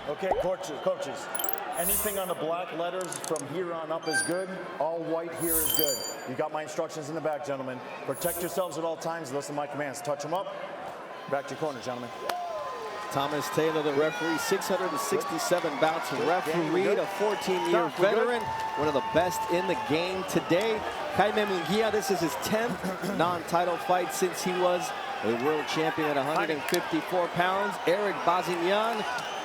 Okay, coaches. Anything on the black letters from here on up is good. All white here is good. You got my instructions in the back, gentlemen. Protect yourselves at all times. Listen to my commands. Touch them up. Back to your corner, gentlemen. Thomas Taylor, the referee, 667 bouts refereed, a 14-year veteran, one of the best in the game today. Jaime Munguia, this is his 10th non-title fight since he was a world champion at 154 pounds. Erik Bazinyan,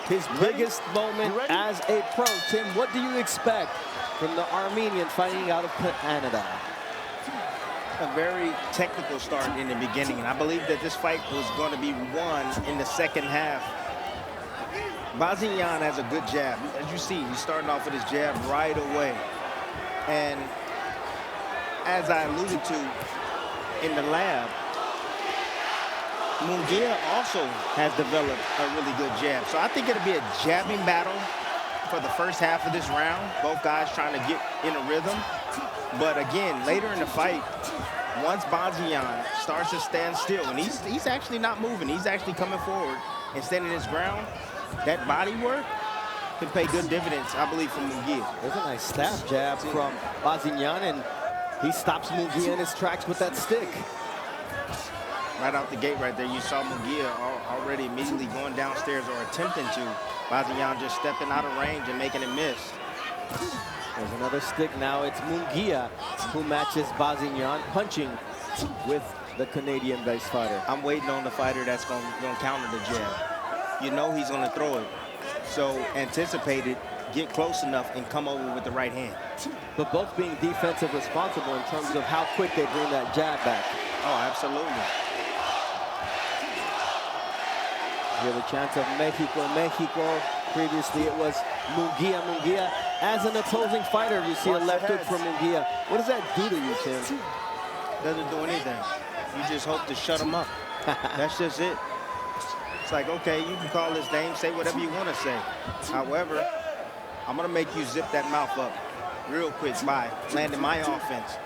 his biggest moment as a pro. Tim, what do you expect from the Armenian fighting out of Canada? A very technical start in the beginning, and I believe that this fight was going to be won in the second half. Bazinyan has a good jab. As you see, he's starting off with his jab right away. And as I alluded to in the lab, Munguia also has developed a really good jab. So I think it'll be a jabbing battle for the first half of this round. Both guys trying to get in a rhythm. But again, later in the fight, once Bazinyan starts to stand still, and he's actually not moving, he's actually coming forward and standing his ground, that body work can pay good dividends, I believe, from Munguia. There's a nice stab jab from Bazinyan, and he stops Munguia in his tracks with that stick. Right out the gate right there, you saw Munguia already immediately going downstairs or attempting to. Bazinyan just stepping out of range and making it miss. There's another stick now. It's Munguia who matches Bazinyan, punching with the Canadian-based fighter. I'm waiting on the fighter that's going to counter the jab. You know he's going to throw it. So anticipate it, get close enough, and come over with the right hand. But both being defensive responsible in terms of how quick they bring that jab back. Oh, absolutely. Hear the chants of Mexico, Mexico. Previously it was Munguia, Munguia. As an opposing fighter, you see a left hook from Munguia. What does that do to you, Tim? Doesn't do anything. You just hope to shut him up. That's just it. It's like, okay, you can call his name, say whatever you want to say. However, I'm going to make you zip that mouth up real quick by landing my offense.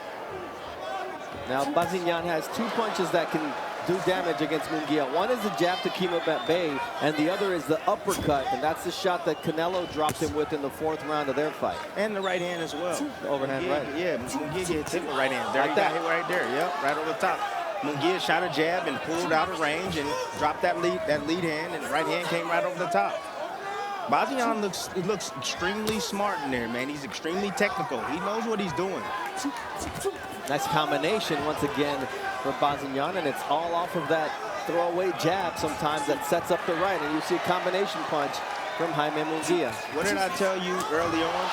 Now, Bazinyan has two punches that can do damage against Munguia. One is the jab to keep him at bay, and the other is the uppercut, and that's the shot that Canelo dropped him with in the 4th round of their fight. And the right hand as well. The overhand right. Yeah, Munguia gets hit with right hand. There, like he got hit right there. Yep, right over the top. Munguia shot a jab and pulled out of range and dropped that lead hand, and the right hand came right over the top. Bazinyan looks extremely smart in there, man. He's extremely technical. He knows what he's doing. Nice combination once again for Bazinyan, and it's all off of that throwaway jab sometimes that sets up the right, and you see a combination punch from Jaime Munguia. What did I tell you early on?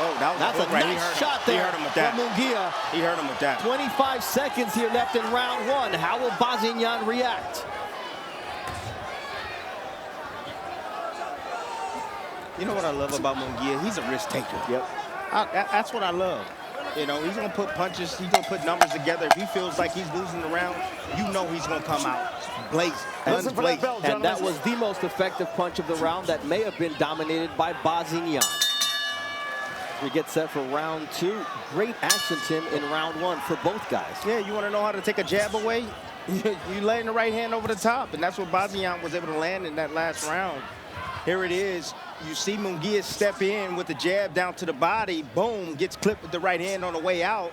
Oh, that's a nice shot there. He hurt him with that. From Munguia. He hurt him with that. 25 seconds here left in round 1. How will Bazinyan react? You know what I love about Munguia? He's a risk taker. Yep. That's what I love. You know, he's going to put punches, he's going to put numbers together. If he feels like he's losing the round, you know he's going to come out blazing, guns blazing. And that was the most effective punch of the round that may have been dominated by Bazinyan. We get set for round 2. Great action, Tim, in round 1 for both guys. Yeah, you want to know how to take a jab away? You laying the right hand over the top, and that's what Bazinyan was able to land in that last round. Here it is. You see Munguia step in with the jab down to the body. Boom, gets clipped with the right hand on the way out.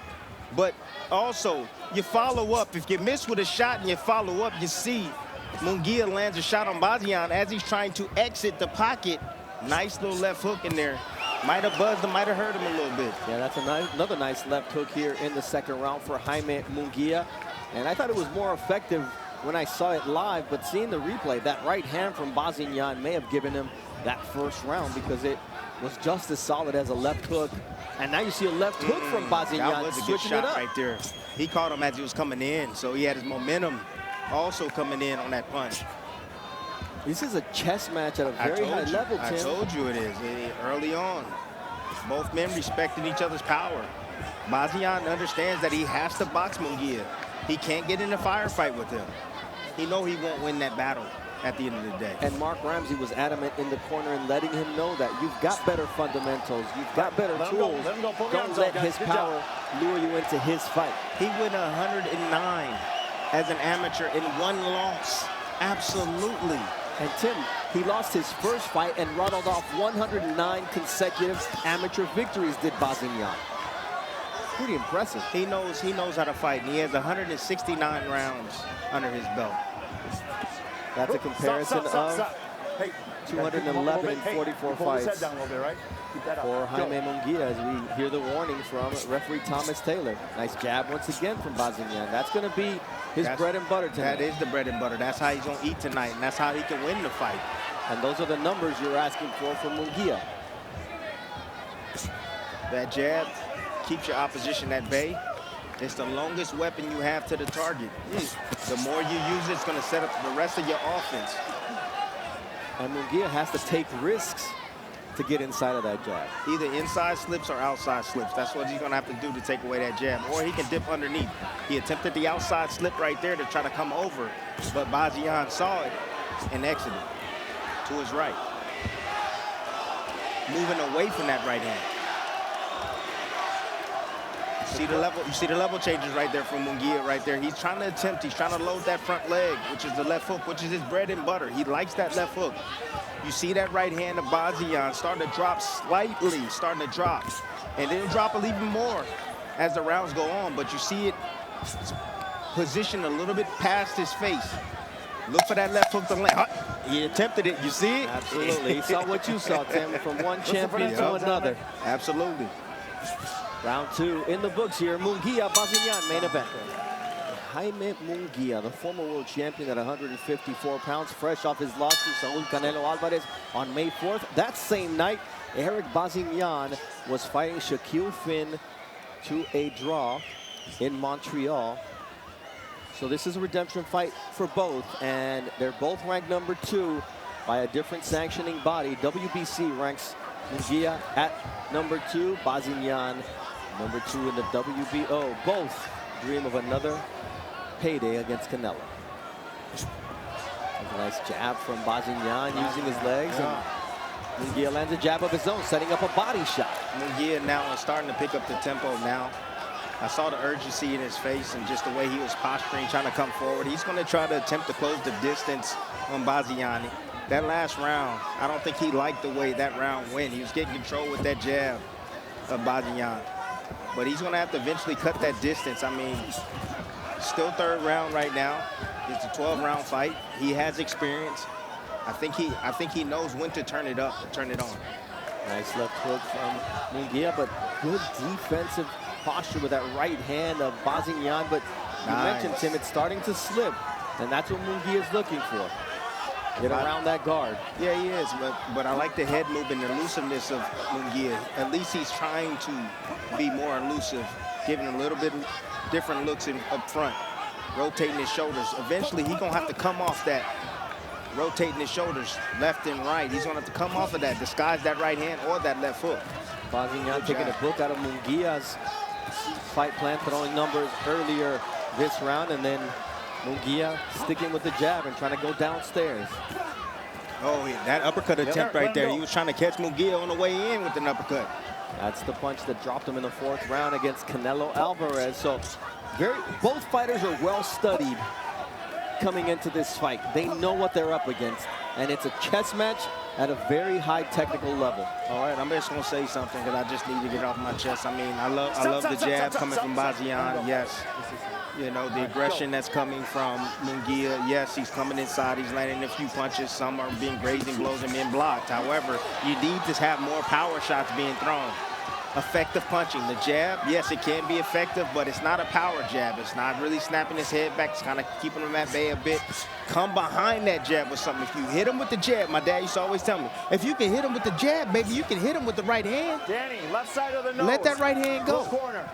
But also, you follow up. If you miss with a shot and you follow up, you see Munguia lands a shot on Bazinyan as he's trying to exit the pocket. Nice little left hook in there. Might have buzzed him, might have hurt him a little bit. Yeah, that's another nice left hook here in the 2nd round for Jaime Munguia. And I thought it was more effective when I saw it live, but seeing the replay, that right hand from Bazinyan may have given him that 1st round because it was just as solid as a left hook. And now you see a left hook from Bazinyan. That was a good shot right there. He caught him as he was coming in, so he had his momentum also coming in on that punch. This is a chess match at a very high level, Tim. I told you it is. Early on, both men respecting each other's power. Bazinyan understands that he has to box Munguia. He can't get in a firefight with him. He knows he won't win that battle at the end of the day. And Mark Ramsey was adamant in the corner and letting him know that you've got better fundamentals, you've got better tools. Don't let his power lure you into his fight. He went 109 as an amateur in 1 loss. Absolutely. And Tim, he lost his first fight and rattled off 109 consecutive amateur victories, did Bazinyan. Pretty impressive. He knows how to fight, and he has 169 rounds under his belt. That's a comparison Stop. Hey, 211 in 44 pull his head fights down a little bit, right? Keep that up. for Jaime Munguia, as we hear the warning from referee Thomas Taylor. Nice jab once again from Bazinyan. That's going to be his bread and butter tonight. That is the bread and butter. That's how he's going to eat tonight, and that's how he can win the fight. And those are the numbers you're asking for from Munguia. That jab keeps your opposition at bay. It's the longest weapon you have to the target. The more you use it, it's going to set up the rest of your offense. And Munguia has to take risks to get inside of that jab. Either inside slips or outside slips. That's what he's going to have to do to take away that jab. Or he can dip underneath. He attempted the outside slip right there to try to come over, but Bazinyan saw it and exited to his right. Moving away from that right hand. You see the level changes right there from Munguia right there. He's trying to load that front leg, which is the left hook, which is his bread and butter. He likes that left hook. You see that right hand of Bazinyan starting to drop slightly, and then drop a little even more as the rounds go on, but you see it positioned a little bit past his face. Look for that left hook to land. He attempted it, you see it? Absolutely, he saw what you saw, Tim, from one champion to another. Absolutely. Round 2 in the books here. Munguia, Bazinyan, main event. Jaime Munguia, the former world champion at 154 pounds, fresh off his loss to Saul Canelo Alvarez on May 4th. That same night, Erik Bazinyan was fighting Shaquille Finn to a draw in Montreal. So this is a redemption fight for both, and they're both ranked number 2 by a different sanctioning body. WBC ranks Munguia at number 2, Bazinyan number 2 in the WBO. Both dream of another payday against Canelo. A nice jab from Bazinyan using his legs. And Munguia lands a jab of his own, setting up a body shot. Munguia now is starting to pick up the tempo now. I saw the urgency in his face and just the way he was posturing, trying to come forward. He's going to try to attempt to close the distance on Bazinyan. That last round, I don't think he liked the way that round went. He was getting control with that jab of Bazinyan. But he's going to have to eventually cut that distance. I mean, still third round right now. It's a 12-round fight. He has experience. I think he knows when to turn it up, turn it on. Nice left hook from Munguia, but good defensive posture with that right hand of Bazinyan. But you mentioned, Tim, it's starting to slip, and that's what Munguia is looking for. Get around that guard. Yeah, he is, but I like the head movement, the elusiveness of Munguia. At least he's trying to be more elusive, giving a little bit different looks up front, rotating his shoulders. Eventually, he's going to have to come off that, rotating his shoulders left and right. He's going to have to come off of that, disguise that right hand or that left hook. Bazinyan taking a book out of Munguia's fight plan, throwing numbers earlier this round, and then Munguia sticking with the jab and trying to go downstairs. Oh, yeah, that uppercut attempt right there. He was trying to catch Munguia on the way in with an uppercut. That's the punch that dropped him in the 4th round against Canelo Alvarez. So both fighters are well studied coming into this fight. They know what they're up against, and it's a chess match at a very high technical level. All right, I'm just going to say something because I just need to get it off my chest. I mean, I love the jab coming from Bazinyan, yes. You know, the aggression that's coming from Munguia. Yes, he's coming inside. He's landing a few punches. Some are being grazing blows and being blocked. However, you need to have more power shots being thrown. Effective punching. The jab, yes, it can be effective, but it's not a power jab. It's not really snapping his head back. It's kind of keeping him at bay a bit. Come behind that jab with something. If you hit him with the jab, my dad used to always tell me, if you can hit him with the jab, baby, you can hit him with the right hand. Danny, left side of the nose. Let that right hand go. Corner.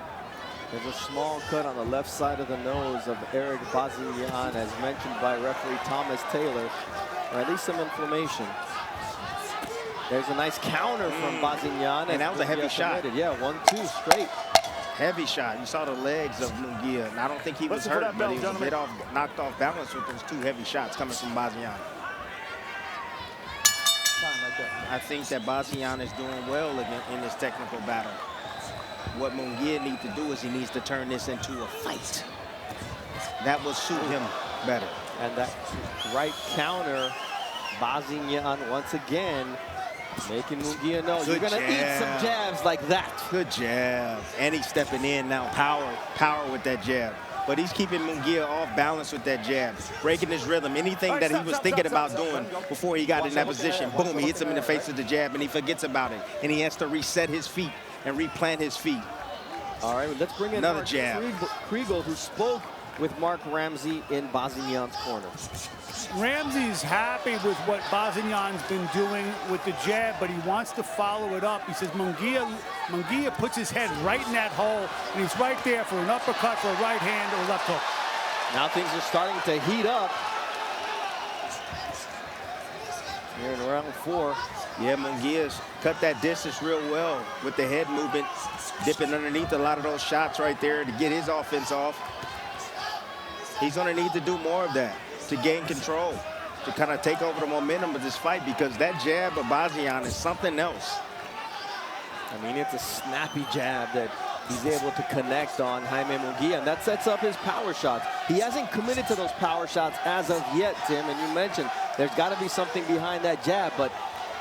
There's a small cut on the left side of the nose of Erik Bazinyan, as mentioned by referee Thomas Taylor, or at least some inflammation. There's a nice counter from Bazinyan. And that was a heavy shot. Yeah, 1-2 straight. Heavy shot. You saw the legs of Munguia. And I don't think he was hurt, but he was a bit knocked off balance with those 2 heavy shots coming from Bazinyan. I think that Bazinyan is doing well in this technical battle. What Munguia needs to do is he needs to turn this into a fight. That will suit him better. And that right counter Bazinyan once again making Munguia know you're Good going to eat some jabs like that. Good jab. And he's stepping in now. Power with that jab. But he's keeping Munguia off balance with that jab, breaking his rhythm. Anything that he was thinking about doing before he got in that position, boom, he hits him in the face with the jab, and he forgets about it. And he has to reset his feet and replant his feet. All right, let's bring in Another Mark jab. Kriegel, who spoke with Mark Ramsey in Bazinyan's corner. Ramsey's happy with what Bazinyan's been doing with the jab, but he wants to follow it up. He says Munguia puts his head right in that hole, and he's right there for an uppercut, for a right hand, or a left hook. Now things are starting to heat up. Here in round 4. Yeah, Munguia's cut that distance real well with the head movement, dipping underneath a lot of those shots right there to get his offense off. He's going to need to do more of that to gain control, to kind of take over the momentum of this fight, because that jab of Bazinyan is something else. I mean, it's a snappy jab that he's able to connect on Jaime Munguia, and that sets up his power shots. He hasn't committed to those power shots as of yet, Tim, and you mentioned there's got to be something behind that jab, but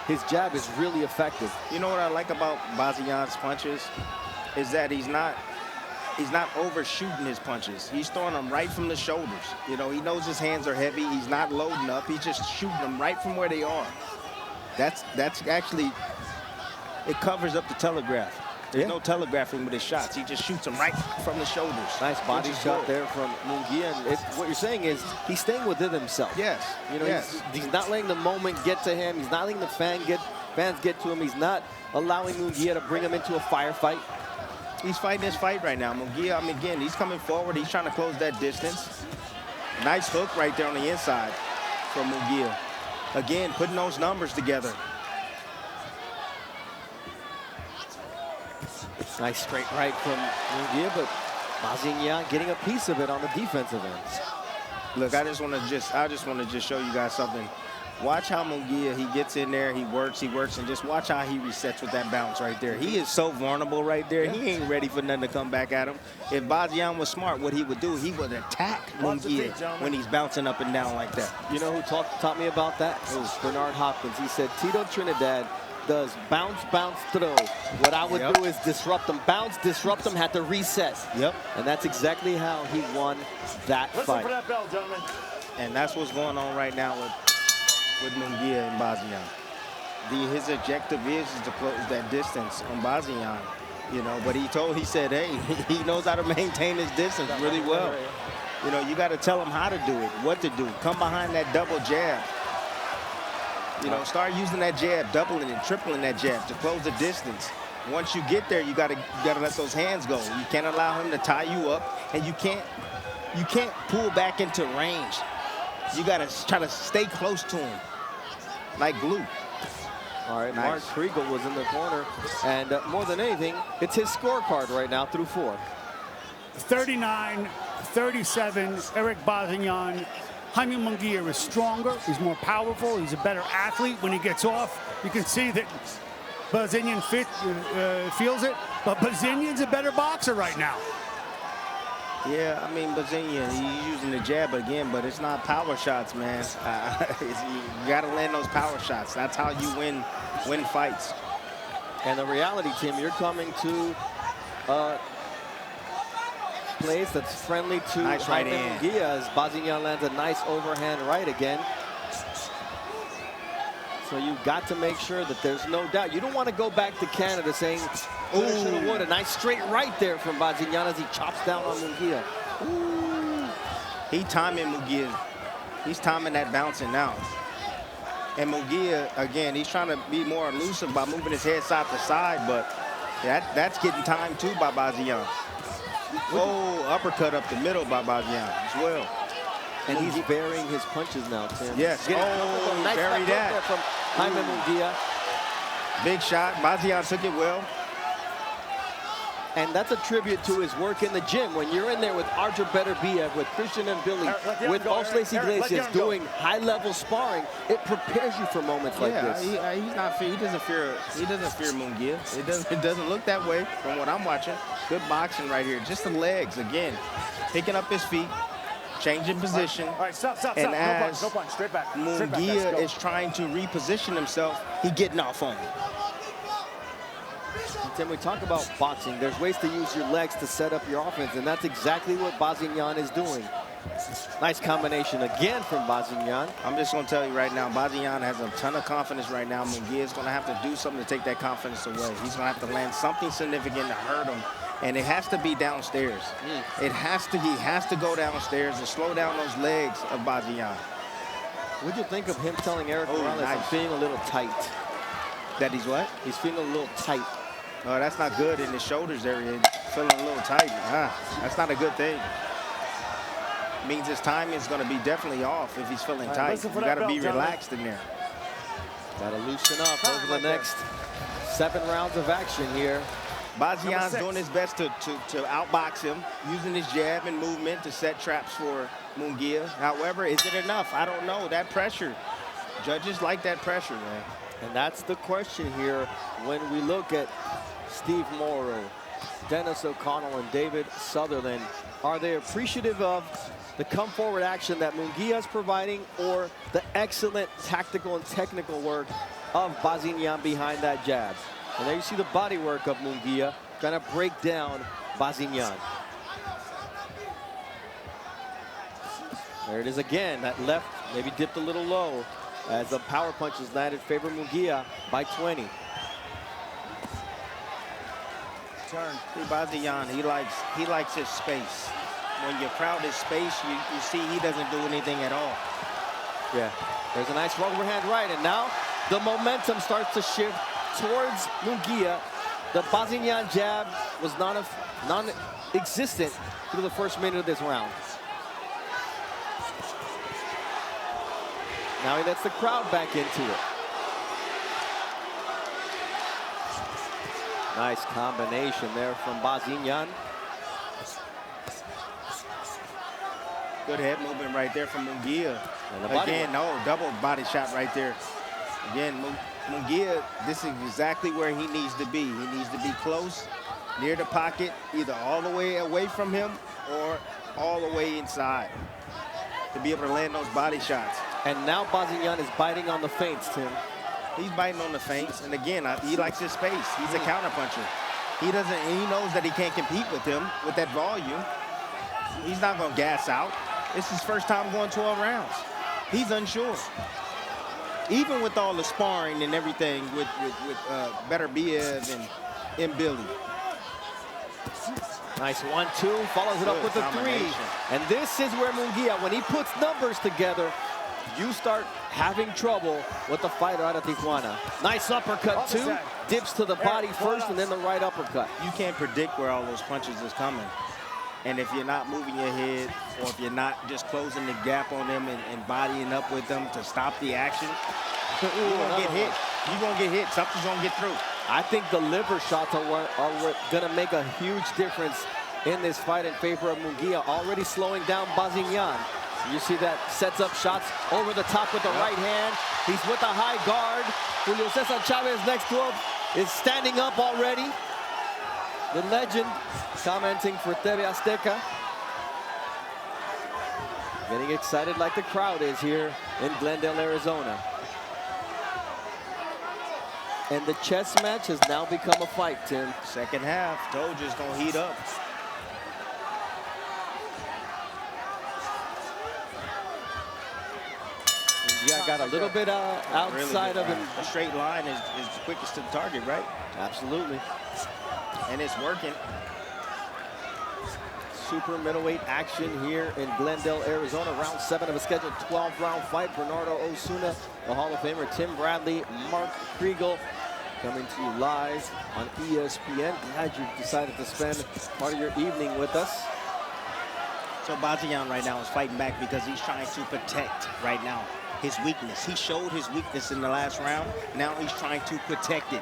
his jab is really effective. You know what I like about Bazinyan's punches is that he's not overshooting his punches. He's throwing them right from the shoulders. You know, he knows his hands are heavy. He's not loading up. He's just shooting them right from where they are. That's actually, it covers up the telegraph. There's no telegraphing with his shots. He just shoots them right from the shoulders. Nice body shot there from Munguia. And what you're saying is he's staying within himself. Yes. You know, he's not letting the moment get to him. He's not letting the fans get to him. He's not allowing Munguia to bring him into a firefight. He's fighting his fight right now. Munguia, I mean, again, he's coming forward. He's trying to close that distance. Nice hook right there on the inside from Munguia. Again, putting those numbers together. Nice straight right from Munguia, but Bazinyan getting a piece of it on the defensive end. Look, I just want to show you guys something. Watch how Munguia, he gets in there, he works, and just watch how he resets with that bounce right there. He is so vulnerable right there. He ain't ready for nothing to come back at him. If Bazinyan was smart, what he would do, he would attack Munguia when he's bouncing up and down like that. You know who taught me about that? It was Bernard Hopkins. He said Tito Trinidad does bounce, bounce, throw. What I would do is disrupt them. Bounce, disrupt them, had to reset. Yep. And that's exactly how he won that fight. Listen for that bell, gentlemen. And that's what's going on right now with Munguia and Bazinyan. His objective is to close that distance on Bazinyan, you know, but he said, hey, he knows how to maintain his distance really well. You know, you got to tell him how to do it, what to do. Come behind that double jab. You know, start using that jab, doubling and tripling that jab to close the distance. Once you get there, you gotta let those hands go. You can't allow him to tie you up, and you can't pull back into range. You gotta try to stay close to him, like glue. All right, Nice. Mark Kriegel was in the corner, and more than anything, it's his scorecard right now through 4. 39-37, Erik Bazinyan. Jaime Munguia is stronger, he's more powerful, he's a better athlete. When he gets off, you can see that Bazinyan feels it, but Bazinyan's a better boxer right now. Yeah, I mean, Bazinyan, he's using the jab again, but it's not power shots, man. You got to land those power shots. That's how you win fights. And the reality, Tim, you're coming to place that's friendly to Nice right Jaime hand. Munguia as Bazinyan lands a nice overhand right again. So you've got to make sure that there's no doubt. You don't want to go back to Canada saying, oh, should have won. A nice straight right there from Bazinyan as he chops down on Munguia. He timing Munguia. He's timing that bouncing now. And Munguia, again, he's trying to be more elusive by moving his head side to side, but that's getting timed too by Bazinyan. Oh, uppercut up the middle by Bazinyan as well. And he's burying his punches now, Tim. Yes. Oh, nice bury left hook that. there from Jaime Munguia. Big shot. Bazinyan took it well. And that's a tribute to his work in the gym. When you're in there with Archer Beterbiev, with Christian and Billy, with Osles Iglesias doing high-level sparring, it prepares you for moments like this. He's not. He doesn't fear. He doesn't fear Munguia. It doesn't look that way from what I'm watching. Good boxing right here. Just the legs again, picking up his feet, changing position. All right, stop. And No punch. Straight back. Munguia Let's is trying to reposition himself. He getting off on him. Tim, we talk about boxing. There's ways to use your legs to set up your offense, and that's exactly what Bazinyan is doing. Nice combination again from Bazinyan. I'm just going to tell you right now, Bazinyan has a ton of confidence right now. Munguia is going to have to do something to take that confidence away. He's going to have to land something significant to hurt him, and it has to be downstairs. He has to go downstairs and slow down those legs of Bazinyan. What'd you think of him telling Erik Bazinyan nice. he's feeling a little tight? That he's what? He's feeling a little tight. Oh, that's not good in the shoulders area. Feeling a little tight. That's not a good thing. Means his timing is going to be definitely off if he's feeling tight. You got to be relaxed in there. Got to loosen up over the next 7 rounds of action here. Bazinyan's doing his best to outbox him, using his jab and movement to set traps for Munguia. However, is it enough? I don't know. That pressure. Judges like that pressure, man. And that's the question here when we look at Steve Morrow, Dennis O'Connell, and David Sutherland. Are they appreciative of the come-forward action that Munguia is providing, or the excellent tactical and technical work of Bazinyan behind that jab? And there you see the body work of Munguia trying to break down Bazinyan. There it is again. That left maybe dipped a little low as the power punches landed favor Munguia by 20. Turn. Bazinyan, he likes his space. When you crowd his space, you see he doesn't do anything at all. Yeah, there's a nice overhand right, and now the momentum starts to shift towards Munguia. The Bazinyan jab was non-existent through the first minute of this round. Now he lets the crowd back into it. Nice combination there from Bazinyan. Good head movement right there from Munguia. Again, double body shot right there. Again, Munguia, this is exactly where he needs to be. He needs to be close, near the pocket, either all the way away from him or all the way inside to be able to land those body shots. And now Bazinyan is biting on the feints, Tim. He's biting on the feints, and again, he likes his space. He's a counterpuncher. He knows that he can't compete with him with that volume. He's not going to gas out. It's his first time going 12 rounds. He's unsure. Even with all the sparring and everything with Better Biev and Billy. Nice 1-2, follows it up with a 3. And this is where Munguia, when he puts numbers together, you start having trouble with the fighter out of Tijuana. Nice uppercut, too. Dips to the body first and then the right uppercut. You can't predict where all those punches is coming. And if you're not moving your head, or if you're not just closing the gap on them and bodying up with them to stop the action, you're going to get hit. You're going to get hit. Something's going to get through. I think the liver shots are going to make a huge difference in this fight in favor of Munguia, already slowing down Bazinyan. You see that sets up shots over the top with the right hand. He's with a high guard. Julio Cesar Chavez next to him is standing up already. The legend commenting for TV Azteca. Getting excited like the crowd is here in Glendale, Arizona. And the chess match has now become a fight, Tim. Second half, told you it's going to heat up. Yeah, got a little bit outside really of him. A straight line is the quickest to the target, right? Absolutely. And it's working. Super middleweight action here in Glendale, Arizona. Round 7 of a scheduled 12-round fight. Bernardo Osuna, the Hall of Famer, Tim Bradley, Mark Kriegel, coming to you live on ESPN. Glad you decided to spend part of your evening with us. So Bazinyan right now is fighting back because he's trying to protect right now his weakness. He showed his weakness in the last round. Now he's trying to protect it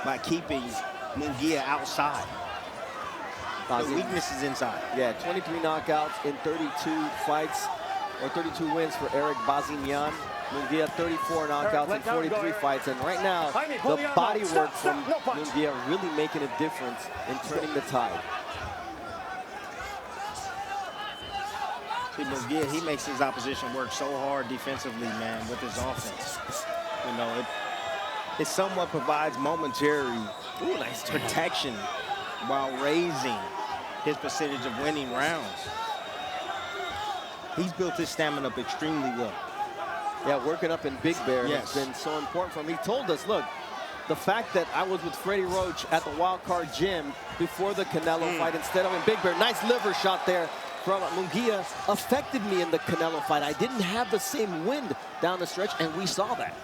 by keeping Munguia outside. The weakness is inside. Yeah, 23 knockouts in 32 fights, or 32 wins for Erik Bazinyan. Munguia, 34 knockouts in 43 fights. And right now, the body work from Munguia really making a difference in turning the tide. See, Munguia, he makes his opposition work so hard defensively, man, with his offense. You know, it somewhat provides momentary nice protection while raising his percentage of winning rounds. He's built his stamina up extremely well. Yeah, working up in Big Bear Yes. has been so important for him. He told us, look, the fact that I was with Freddie Roach at the Wild Card Gym before the Canelo fight instead of in Big Bear, nice liver shot there from Munguia, affected me in the Canelo fight. I didn't have the same wind down the stretch, and we saw that.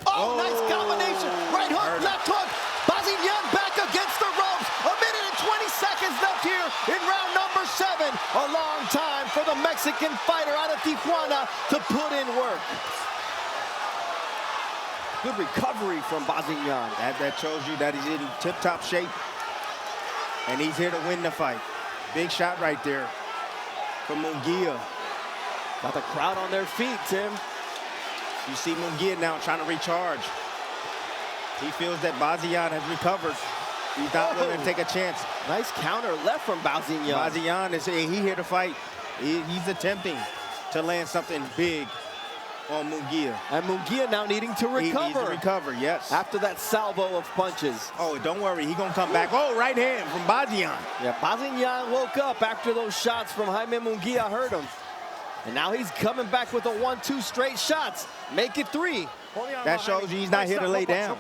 Oh, nice combination. Right hook, left hook. Bazinyan back against the ropes. 1 minute and 20 seconds left here in round number 7. A long time for the Mexican fighter out of Tijuana to put in work. Good recovery from Bazinyan. That shows you that he's in tip-top shape. And he's here to win the fight. Big shot right there from Munguia. Got the crowd on their feet, Tim. You see Munguia now trying to recharge. He feels that Bazinyan has recovered. He's not willing to take a chance. Nice counter left from Bazinyan. Bazinyan is here to fight. He's attempting to land something big on Munguia. And Munguia now needing to recover. He needs to recover, yes. After that salvo of punches. Oh, don't worry. He's going to come back. Oh, right hand from Bazinyan. Yeah, Bazinyan woke up after those shots from Jaime Munguia hurt him. And now he's coming back with a 1-2 straight shots. Make it 3. That shows you he's not here to lay down.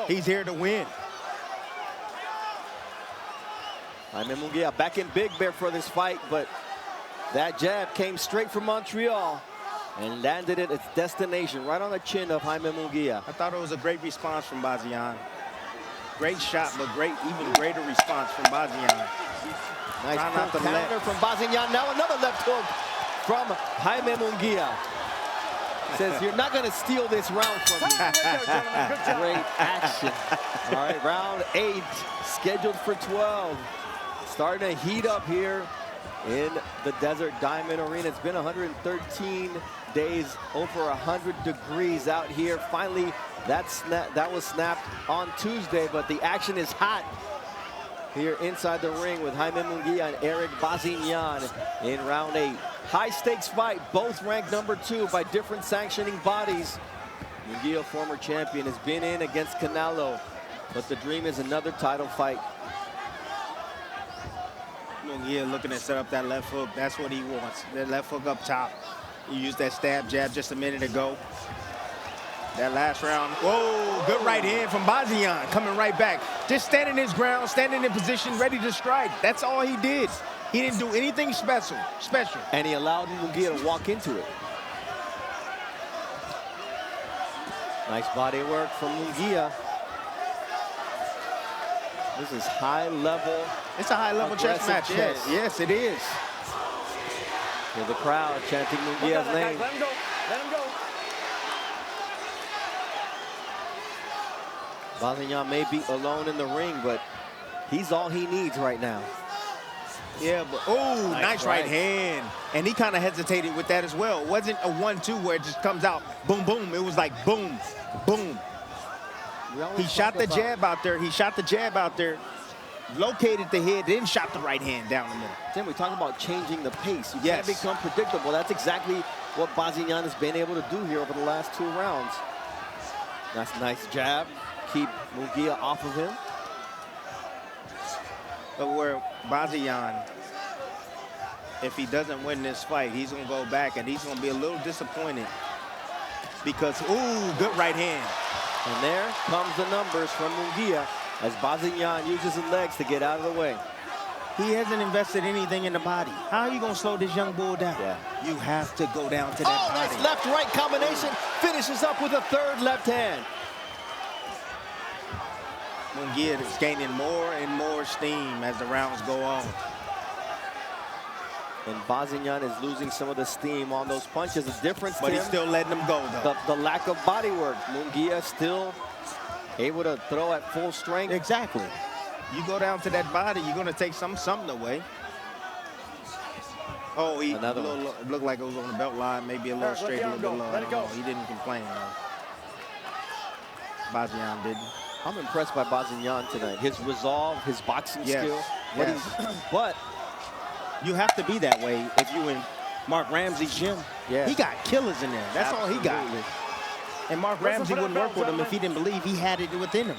He's here to win. Jaime Munguia back in Big Bear for this fight, but that jab came straight from Montreal and landed at its destination, right on the chin of Jaime Munguia. I thought it was a great response from Bazinyan. Great shot, but even greater response from Bazinyan. Nice counter from Bazinyan. Now another left hook from Jaime Munguia. Says, you're not going to steal this round from me. Great action. All right, round 8, scheduled for 12. Starting to heat up here in the Desert Diamond Arena. It's been 113 days, over 100 degrees out here. Finally, that was snapped on Tuesday, but the action is hot here inside the ring with Jaime Munguia and Erik Bazinyan in round 8. High stakes fight, both ranked number 2 by different sanctioning bodies. Munguia, former champion, has been in against Canelo, but the dream is another title fight. Munguia looking to set up that left hook. That's what he wants. That left hook up top. He used that stab jab just a minute ago. That last round. Whoa, good right hand from Bazinyan, coming right back. Just standing his ground, standing in position, ready to strike. That's all he did. He didn't do anything special. And he allowed Munguia to walk into it. Nice body work from Munguia. This is high level. It's a high level chess match. Chess. Yes, it is. Here's the crowd chanting Munguia's name. Let him go. Let him go. Bazinyan may be alone in the ring, but he's all he needs right now. Yeah, but oh, nice right hand. And he kind of hesitated with that as well. It wasn't a 1-2 where it just comes out, boom, boom. It was like boom, boom. He shot the jab out there. He shot the jab out there, located the head, then shot the right hand down the middle. Then we talk about changing the pace. You can't become predictable. That's exactly what Bazinyan has been able to do here over the last 2 rounds. That's a nice jab. Keep Munguia off of him. But where Bazinyan, if he doesn't win this fight, he's going to go back and he's going to be a little disappointed because, ooh, good right hand. And there comes the numbers from Munguia as Bazinyan uses his legs to get out of the way. He hasn't invested anything in the body. How are you going to slow this young bull down? Yeah. You have to go down to that body. Nice left-right combination. Finishes up with a 3rd left hand. Munguia is gaining more and more steam as the rounds go on. And Bazinyan is losing some of the steam on those punches. The difference, but Tim, he's still letting them go, though. The lack of body work. Munguia still able to throw at full strength. Exactly. You go down to that body, you're going to take something away. Oh, he looked like it was on the belt line, maybe a little straight, a little bit low. Let it go. He didn't complain, though. Bazinyan didn't. I'm impressed by Bazinyan tonight. His resolve, his boxing skill. Yes. But You have to be that way if you in Mark Ramsey's gym. Yeah. He got killers in there. That's all he got. Absolutely. And Mark Ramsey wouldn't work with him if he didn't believe he had it within him.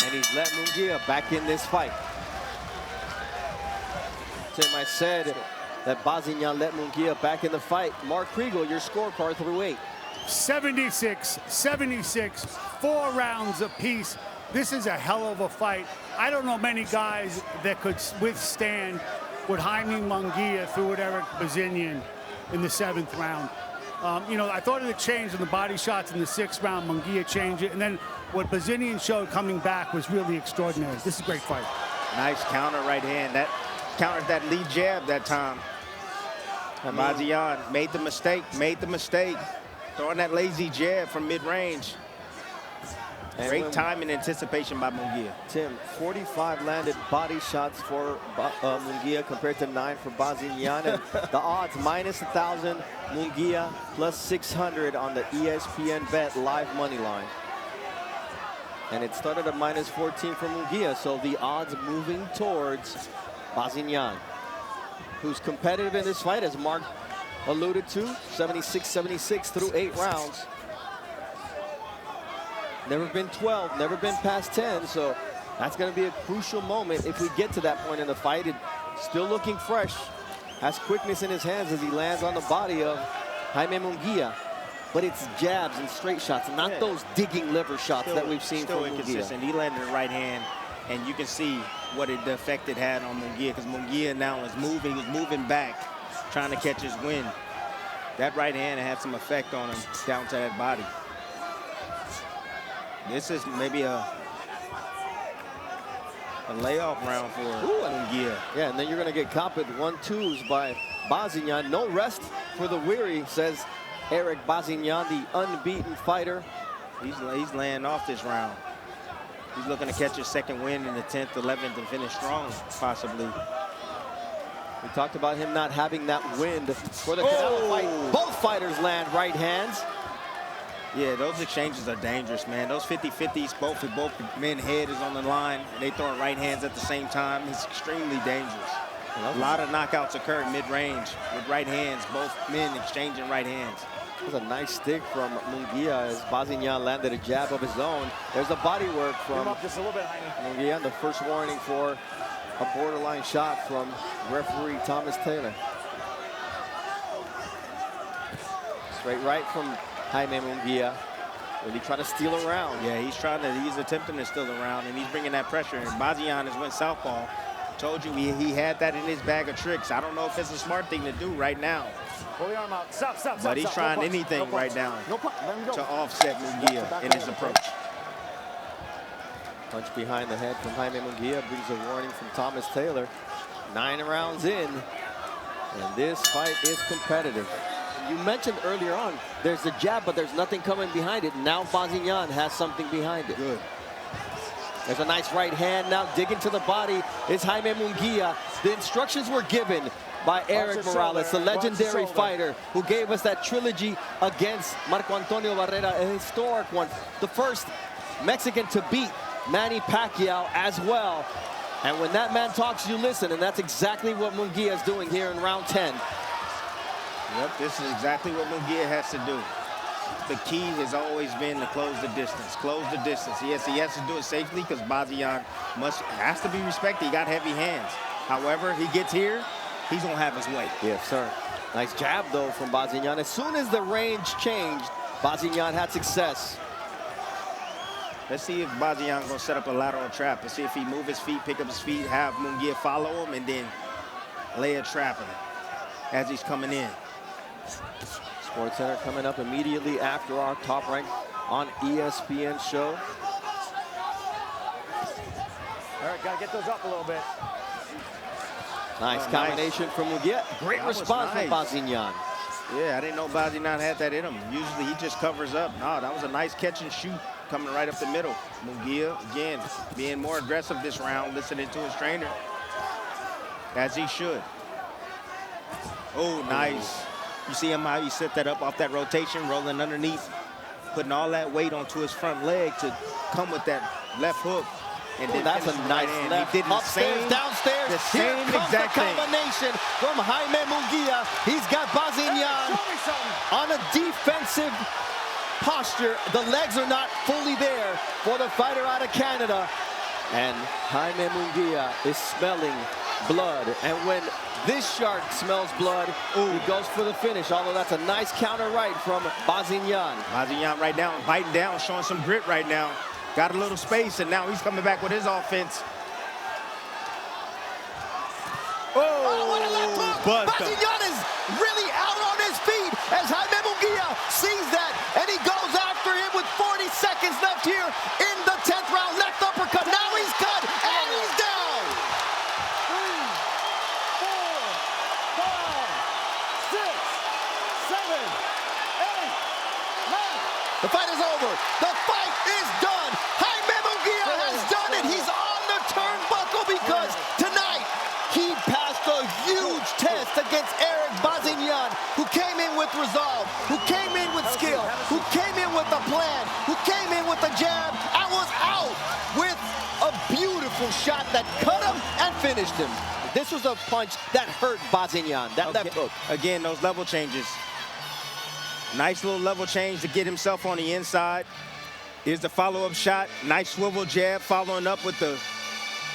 And he's let Munguia back in this fight. Tim, I said that Bazinyan let Munguia back in the fight. Mark Kriegel, your scorecard through 8. 76, 76, 4 rounds apiece. This is a hell of a fight. I don't know many guys that could withstand what Jaime Munguia threw at Erik Bazinyan in the 7th round. You know, I thought it had changed in the body shots in the 6th round. Munguia changed it. And then what Bazinyan showed coming back was really extraordinary. This is a great fight. Nice counter right hand. That countered that lead jab that time. Bazinyan made the mistake. Throwing that lazy jab from mid-range. Great time and anticipation by Munguia. Tim, 45 landed body shots for Munguia compared to 9 for Bazinyan. And the odds, -1,000, Munguia, +600 on the ESPN bet live money line. And it started at -14 for Munguia, so the odds moving towards Bazinyan, who's competitive in this fight, as Mark alluded to, 76-76 through 8 rounds. Never been 12, never been past 10, so that's going to be a crucial moment if we get to that point in the fight. Still looking fresh, has quickness in his hands as he lands on the body of Jaime Munguia. But it's jabs and straight shots, not those digging liver shots that we've seen from Munguia. Inconsistent. He landed the right hand, and you can see the effect it had on Munguia, because Munguia now is moving, he's moving back, trying to catch his wind. That right hand had some effect on him down to that body. This is maybe a layoff round for Munguia. Yeah, and then you're going to get caught with 1-2s by Bazinyan. No rest for the weary, says Erik Bazinyan, the unbeaten fighter. He's laying off this round. He's looking to catch his second win in the 10th, 11th, and finish strong, possibly. We talked about him not having that wind for the Canelo fight. Both fighters land right hands. Yeah, those exchanges are dangerous, man. Those 50-50s, both men's head is on the line, and they throwing right hands at the same time. It's extremely dangerous. A lot of knockouts occur mid-range with right hands, both men exchanging right hands. It was a nice stick from Munguia as Bazinyan landed a jab of his own. There's the body work from Munguia, the first warning for a borderline shot from referee Thomas Taylor. Straight right from Jaime Munguia. Really trying to steal a round. Yeah, he's attempting to steal a round, and he's bringing that pressure. And Bazinyan has went southpaw. Told you he had that in his bag of tricks. I don't know if it's a smart thing to do right now. Pull the arm out. Stop. But he's trying anything right now to offset Munguia in his approach. Punch behind the head from Jaime Munguia brings a warning from Thomas Taylor. 9 rounds in, and this fight is competitive. You mentioned earlier on, there's the jab, but there's nothing coming behind it. Now Bazinyan has something behind it. Good. There's a nice right hand now, digging to the body is Jaime Munguia. The instructions were given by Erik Morales, the legendary fighter who gave us that trilogy against Marco Antonio Barrera, a historic one. The first Mexican to beat Manny Pacquiao as well. And when that man talks, you listen, and that's exactly what Munguia is doing here in round 10. Yep, this is exactly what Munguia has to do. The key has always been to close the distance. Close the distance. Yes, he has to do it safely because Bazinyan has to be respected. He got heavy hands. However, he gets here, he's going to have his way. Yes, sir. Nice jab, though, from Bazinyan. As soon as the range changed, Bazinyan had success. Let's see if Bazinyan going to set up a lateral trap. Let's see if he move his feet, pick up his feet, have Munguia follow him, and then lay a trap in him as he's coming in. Sports Center coming up immediately after our Top Rank on ESPN show. All right, gotta get those up a little bit. Nice combination from Munguia. Great response from Bazinyan. Yeah, I didn't know Bazinyan had that in him. Usually he just covers up. No, that was a nice catch and shoot coming right up the middle. Munguia, again, being more aggressive this round, listening to his trainer, as he should. Oh, nice. You see him how he set that up off that rotation, rolling underneath, putting all that weight onto his front leg to come with that left hook. And Oh, then that's a finished nice right hand. left. He did the Upstairs, same, downstairs. the Here same comes exact the thing. combination from Jaime Munguia. He's got Bazinyan Show me something. on a defensive posture. The legs are not fully there for the fighter out of Canada. And Jaime Munguia is smelling blood. And when this shark smells blood, he goes for the finish. Although that's a nice counter right from Bazinyan. Bazinyan right now, biting down, showing some grit right now. Got a little space, and now he's coming back with his offense. Oh, what a left hook! Buzzed him. Bazinyan is really out on his feet as Jaime Munguia sees that, and he goes after him with 40 seconds left here in the 10th round. Left uppercut. Now he's cut, and he's down. 3, 4, 5, 6, 7, 8, 9. The fight is over. The fight is done. Jaime Munguia has done it. He's on the turnbuckle because tonight he passed a huge test against Erik Bazinyan, who came in with resolve, who came in with skill, who came in with a plan, who came in with a jab, and was out with a beautiful shot that cut him and finished him. This was a punch that hurt Bazinyan, that left hook. Again, those level changes. Nice little level change to get himself on the inside. Here's the follow-up shot. Nice swivel jab, following up with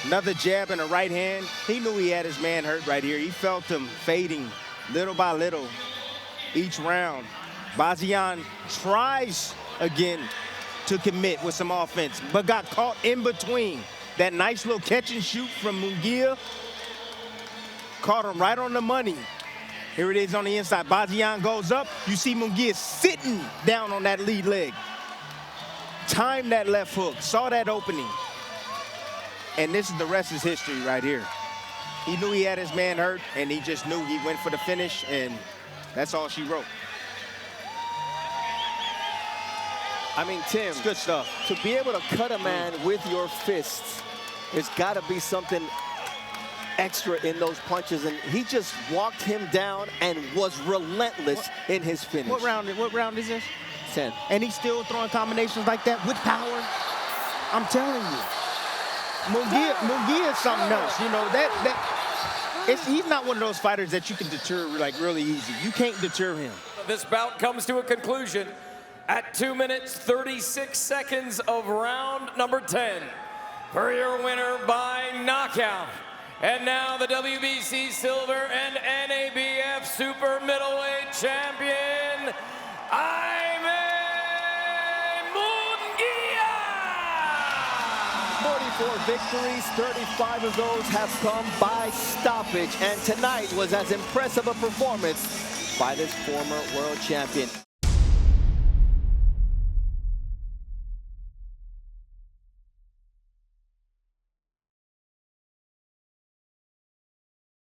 another jab in the right hand. He knew he had his man hurt right here. He felt him fading little by little each round. Bazinyan tries again to commit with some offense, but got caught in between. That nice little catch and shoot from Munguia caught him right on the money. Here it is on the inside. Bazinyan goes up. You see Munguia sitting down on that lead leg. Timed that left hook, saw that opening. And this is the rest is history right here. He knew he had his man hurt, and he just knew he went for the finish, and that's all she wrote. I mean, Tim, It's good stuff. to be able to cut a man with your fists, there's got to be something extra in those punches, and he just walked him down and was relentless in his finish. What round is this? 10. And he's still throwing combinations like that with power. I'm telling you. Munguia is something else. You know, he's not one of those fighters that you can deter like really easy. You can't deter him. This bout comes to a conclusion at 2 minutes, 36 seconds of round number 10. For your winner by knockout. And now the WBC Silver and NABF Super Middleweight Champion, Jaime Munguia! 44 victories, 35 of those have come by stoppage, and tonight was as impressive a performance by this former world champion.